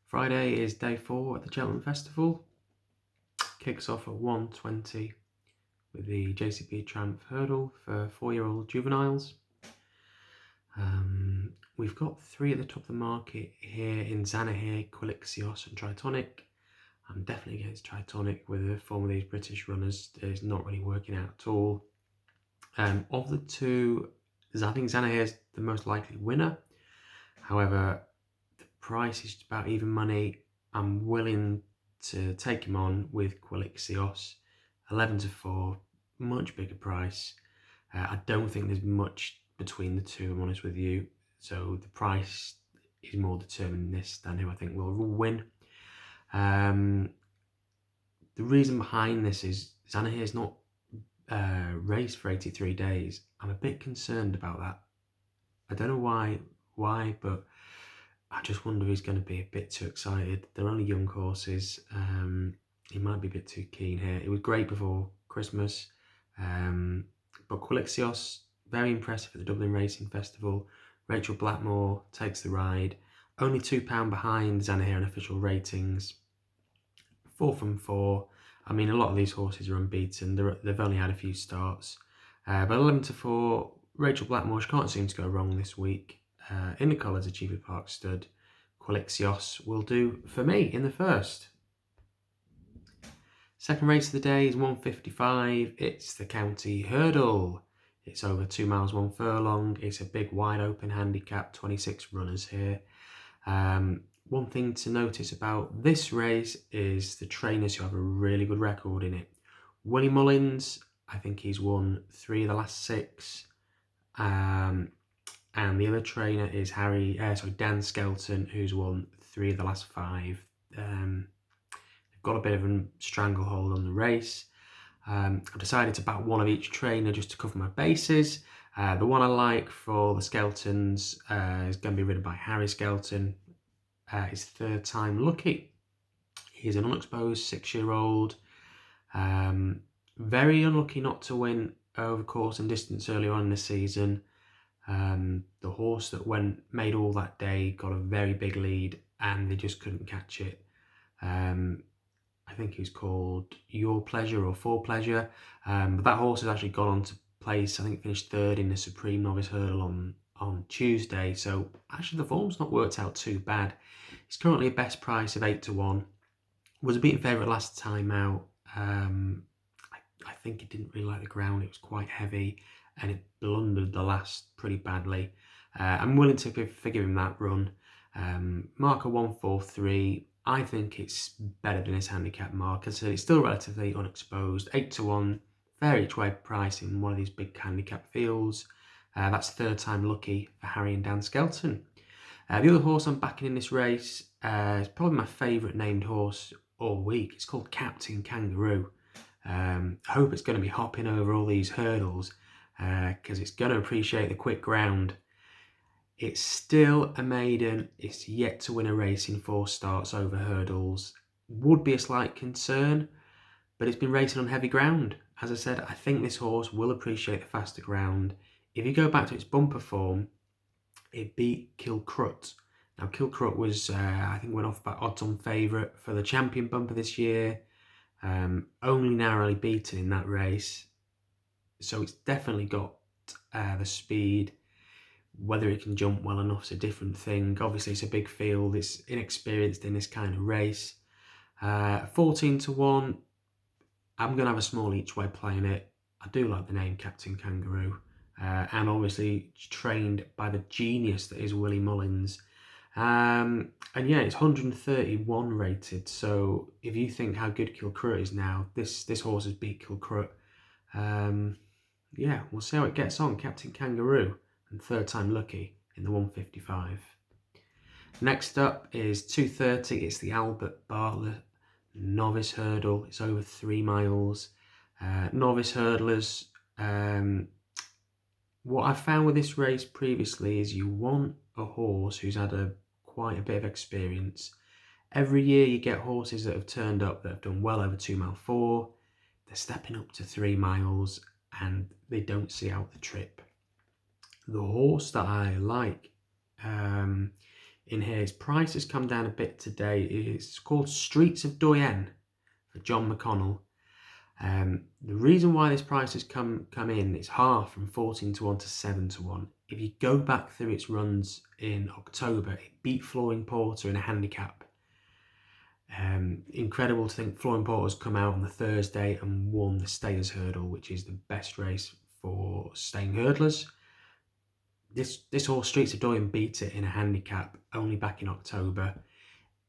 Friday is day 4 at the Cheltenham Festival. Kicks off at 1:20 with the JCB Triumph Hurdle for 4-year-old juveniles. We've got 3 at the top of the market here in Zanahiyr, Quilixios and Tritonic. I'm definitely against Tritonic with the form of these British runners. It's not really working out at all. Of the 2, I think Zanahiyr is the most likely winner. However, the price is about even money. I'm willing to take him on with Quilixios, 11-4, much bigger price. I don't think there's much between the 2, I'm honest with you. So the price is more determined in this than who I think will win. The reason behind this is Zanahiyr is not raced for 83 days. I'm a bit concerned about that. I don't know why, but I just wonder if he's going to be a bit too excited. They're only young horses. He might be a bit too keen here. It was great before Christmas. But Quilixios, very impressive at the Dublin Racing Festival. Rachel Blackmore takes the ride. Only £2 behind Zanahiyr in official ratings. 4 from 4. I mean, a lot of these horses are unbeaten. They've only had a few starts. But 11-4, Rachel Blackmore, she can't seem to go wrong this week. In the colours of Cheapwood Park stud, Quilixios will do for me in the first. Second race of the day is 1:55. It's the County Hurdle. It's over 2 miles, 1 furlong. It's a big wide open handicap, 26 runners here. One thing to notice about this race is the trainers who have a really good record in it. Willie Mullins, I think he's won 3 of the last 6. And the other trainer is Dan Skelton, who's won 3 of the last 5. They've got a bit of a stranglehold on the race. I've decided to back one of each trainer just to cover my bases. The one I like for the Skeltons is going to be ridden by Harry Skelton. His 3rd time lucky. He's an unexposed 6-year-old. Very unlucky not to win over course and distance earlier on in the season. The horse that made all that day got a very big lead and they just couldn't catch it. I think he was called Your Pleasure or For Pleasure. But that horse has actually gone on to place, I think finished 3rd in the Supreme Novice Hurdle on Tuesday. So actually the form's not worked out too bad. He's currently a best price of 8-1. Was a beaten favourite last time out. I think he didn't really like the ground. It was quite heavy and it blundered the last pretty badly. I'm willing to forgive him that run. Marker 143. I think it's better than his handicap marker, so it's still relatively unexposed. 8-1, fair each way price in one of these big handicap fields. That's 3rd time lucky for Harry and Dan Skelton. The other horse I'm backing in this race is probably my favourite named horse all week. It's called Captain Kangaroo. I hope it's going to be hopping over all these hurdles because it's going to appreciate the quick ground. It's still a maiden. It's yet to win a race in 4 starts over hurdles. Would be a slight concern, but it's been racing on heavy ground. As I said, I think this horse will appreciate the faster ground. If you go back to its bumper form, it beat Kilcrut. Now Kilcrut was, I think, went off by odds-on favourite for the champion bumper this year. Only narrowly beaten in that race. So it's definitely got the speed. Whether it can jump well enough is a different thing. Obviously, it's a big field. It's inexperienced in this kind of race. 14-1. I'm going to have a small each way playing it. I do like the name Captain Kangaroo. And obviously trained by the genius that is Willie Mullins. And yeah, it's 131 rated. So if you think how good Kilcrut is now, this horse has beat Kilcrut. Yeah, we'll see how it gets on. Captain Kangaroo and 3rd time lucky in the 1:55. Next up is 2:30. It's the Albert Bartlett Novice Hurdle. It's over 3 miles. Novice hurdlers. What I found with this race previously is you want a horse who's had quite a bit of experience. Every year you get horses that have turned up that have done well over 2 mile 4. They're stepping up to 3 miles and they don't see out the trip. The horse that I like in here. His price has come down a bit today. It's called Streets of Doyen for John McConnell. The reason why this price has come in, it's half from 14 to 1 to 7 to 1. If you go back through its runs in October, it beat Flooring Porter in a handicap. Incredible to think Flooring Porter's come out on the Thursday and won the Stayers Hurdle, which is the best race for staying hurdlers. This horse, Streets of Doyen, beat it in a handicap only back in October.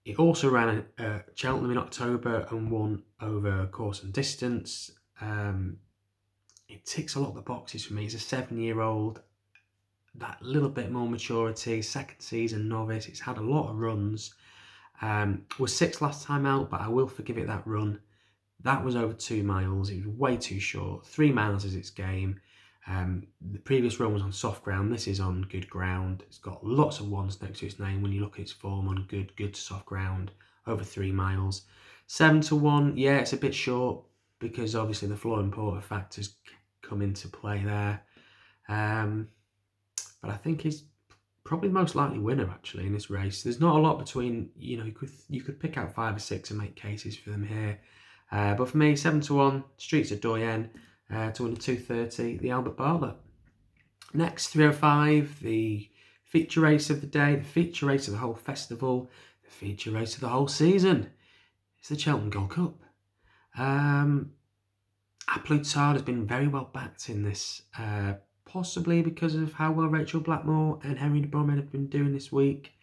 It also ran at Cheltenham in October and won over course and distance. It ticks a lot of the boxes for me. It's a 7-year-old, that little bit more maturity, second season novice. It's had a lot of runs. Was 6th last time out, but I will forgive it that run. That was over 2 miles. It was way too short. 3 miles is its game. The previous run was on soft ground. This is on good ground. It's got lots of ones next to its name when you look at its form on good to soft ground, over 3 miles. 7 to 1, yeah, it's a bit short because obviously the Flooring Porter factors come into play there. But I think he's probably the most likely winner actually in this race. There's not a lot between, you could pick out 5 or 6 and make cases for them here. But for me, 7 to 1, Streets of Doyen to win the 230, the Albert Bartlett. Next, 305, the feature race of the day, the feature race of the whole festival, the feature race of the whole season. It's the Cheltenham Gold Cup. Aplutard has been very well backed in this, possibly because of how well Rachel Blackmore and Henry de Bromhead have been doing this week.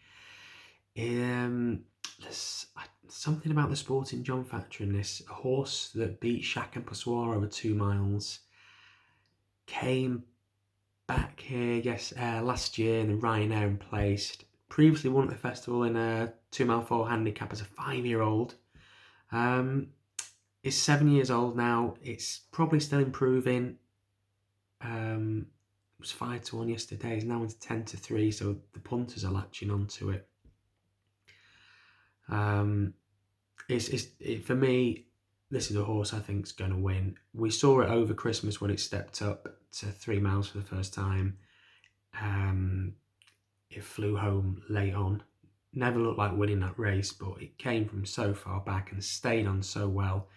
There's something about the Sporting John factor in this. A horse that beat Shack and Passoir over 2 miles. Came back here, last year in the Ryanair and placed. Previously won at the festival in a 2 mile 4 handicap as a 5-year-old. It's 7 years old now. It's probably still improving. It was 5 to 1 yesterday. It's now into 10 to 3, so the punters are latching onto it. For me, this is a horse I think is going to win. We saw it over Christmas when it stepped up to 3 miles for the first time. It flew home late on. Never looked like winning that race, but it came from so far back and stayed on so well.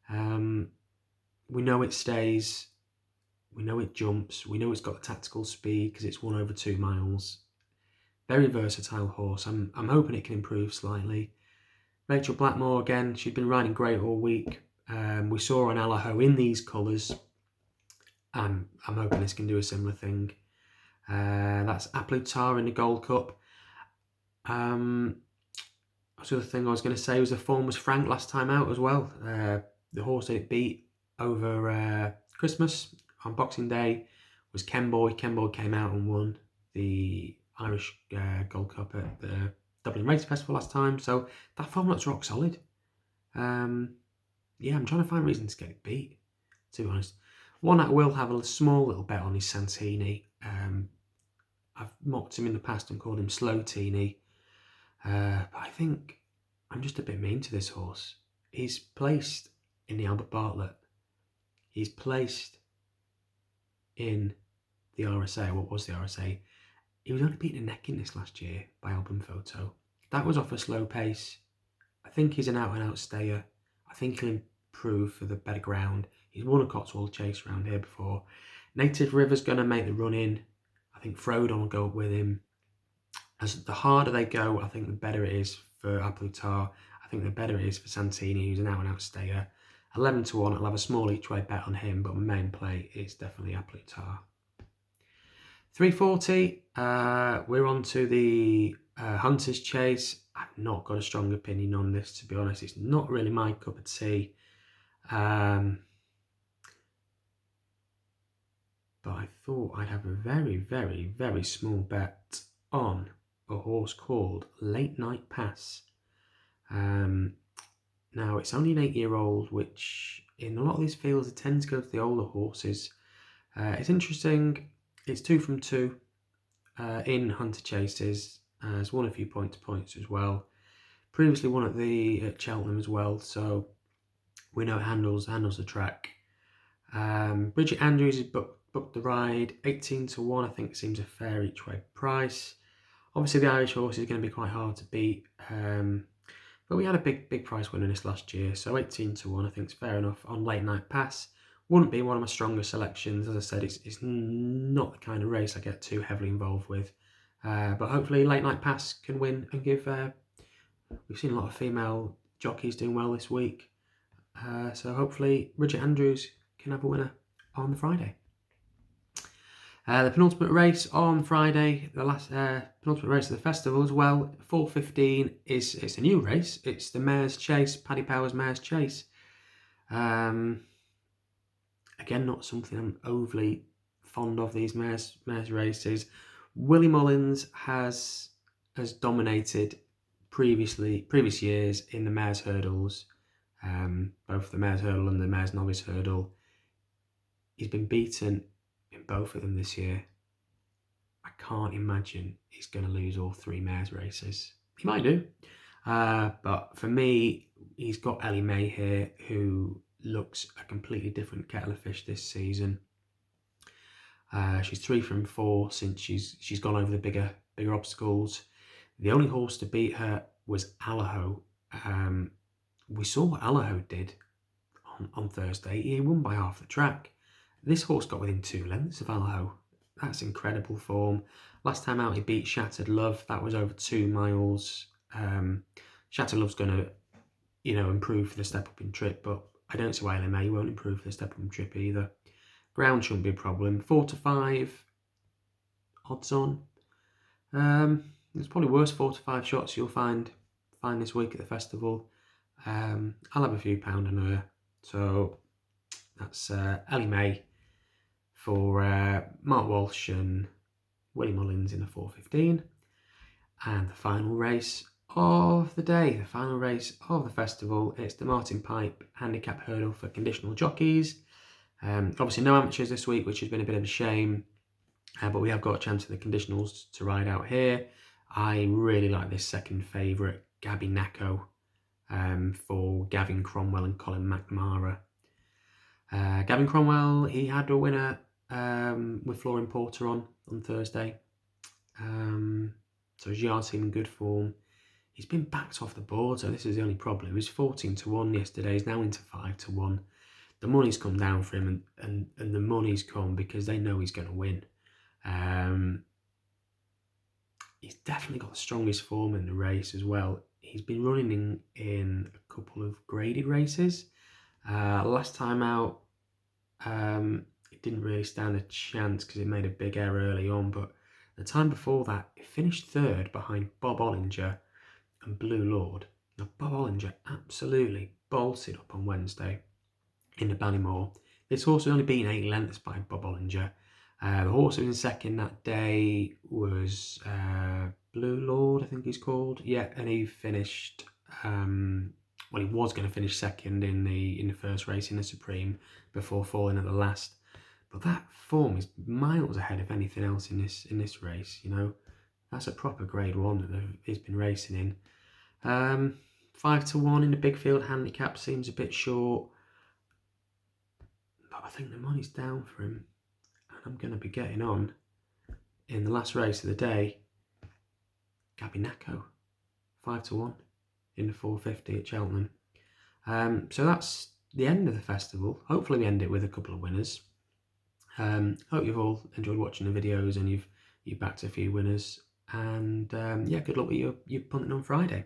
We know it stays. We know it jumps. We know it's got the tactical speed because it's won over 2 miles. Very versatile horse. I'm hoping it can improve slightly. Rachel Blackmore, again, she's been riding great all week. We saw her on Allaho in these colours. I'm hoping this can do a similar thing. That's Aplutard in the Gold Cup. The other thing I was going to say was the form was frank last time out as well. The horse that it beat over Christmas on Boxing Day was Kenboy. Kenboy came out and won the Irish Gold Cup at the Dublin Race Festival last time, so that form looks rock solid. I'm trying to find reasons to get it beat, to be honest. One that will have a small little bet on is Santini. I've mocked him in the past and called him Slow Teeny, but I think I'm just a bit mean to this horse. He's placed in the Albert Bartlett. He's placed in the RSA. What was the RSA? He was only beaten a neck in this last year by Album Photo. That was off a slow pace. I think he's an out-and-out stayer. I think he'll improve for the better ground. He's won a Cotswold Chase around here before. Native River's going to make the run in. I think Frodon will go up with him. As the harder they go, I think the better it is for Aplutard. I think the better it is for Santini, who's an out-and-out stayer. 11 to 1, I'll have a small each-way bet on him, but my main play is definitely Aplutard. 340, we're on to the Hunter's Chase. I've not got a strong opinion on this, to be honest. It's not really my cup of tea. But I thought I'd have a very, very, very small bet on a horse called Late Night Pass. Now, it's only an 8-year-old, which in a lot of these fields, they tend to go to the older horses. It's interesting. It's 2 from 2 in Hunter Chases. It's won a few point-to-points as well. Previously won at Cheltenham as well, so we know it handles the track. Bridget Andrews has booked the ride. 18 to 1, I think, seems a fair each-way price. Obviously, the Irish horse is going to be quite hard to beat, but we had a big price winner this last year, so 18 to 1 I think is fair enough on Late Night Pass. Wouldn't be one of my stronger selections. As I said, it's not the kind of race I get too heavily involved with. But hopefully Late Night Pass can win and give... we've seen a lot of female jockeys doing well this week. So hopefully Bridget Andrews can have a winner on the Friday. The penultimate race on Friday, the last penultimate race of the festival as well, 4:15 it's a new race. It's the Mare's Chase, Paddy Power's Mare's Chase. Again, not something I'm overly fond of, these mares races. Willie Mullins has dominated previous years in the Mares Hurdles, both the Mares Hurdle and the Mares Novice Hurdle. He's been beaten in both of them this year. I can't imagine he's going to lose all 3 mares races. He might do. But for me, he's got Ellie May here, who looks a completely different kettle of fish this season. She's 3 from 4 since she's gone over the bigger obstacles. The only horse to beat her was Allaho. We saw what Allaho did on Thursday. He won by half the track. This horse got within 2 lengths of Allaho. That's incredible form. Last time out he beat Shattered Love. That was over 2 miles. Shattered Love's going to, improve for the step up in trip, but I don't see why LMA won't improve for the step up in trip either. Ground shouldn't be a problem. 4 to 5 odds on. There's probably worse 4 to 5 shots you'll find this week at the festival. I'll have a few pound on her. So that's Ellie May for Mark Walsh and Willie Mullins in the 4:15. And the final race of the day, the final race of the festival, it's the Martin Pipe Handicap Hurdle for conditional jockeys. Obviously no amateurs this week, which has been a bit of a shame, but we have got a chance for the conditionals to ride out here. I really like this second favourite, Gabby Nacco, for Gavin Cromwell and Colin McNamara. Gavin Cromwell, he had a winner with Flooring Porter on Thursday. So his yard seemed in good form. He's been backed off the board, so this is the only problem. He was 14 to 1 yesterday, he's now into 5 to 1. The money's come down for him, and the money's come because they know he's going to win. He's definitely got the strongest form in the race as well. He's been running in a couple of graded races. Last time out, it didn't really stand a chance because it made a big error early on, but the time before that, it finished 3rd behind Bob Ollinger and Blue Lord. Now, Bob Ollinger absolutely bolted up on Wednesday in the Ballymore. This horse was only beaten 8 lengths by Bob Ollinger. The horse who was in second that day was Blue Lord, I think he's called. Yeah, and he finished... he was going to finish second in the first race in the Supreme before falling at the last. But that form is miles ahead of anything else in this race. That's a proper Grade 1 that he's been racing in. 5 to 1 in the big field handicap seems a bit short, but I think the money's down for him, and I'm going to be getting on in the last race of the day. Gabby Nacco, 5 to 1 in the 4:50 at Cheltenham. So that's the end of the festival. Hopefully we end it with a couple of winners. Hope you've all enjoyed watching the videos and you've backed a few winners. And good luck with your punting on Friday.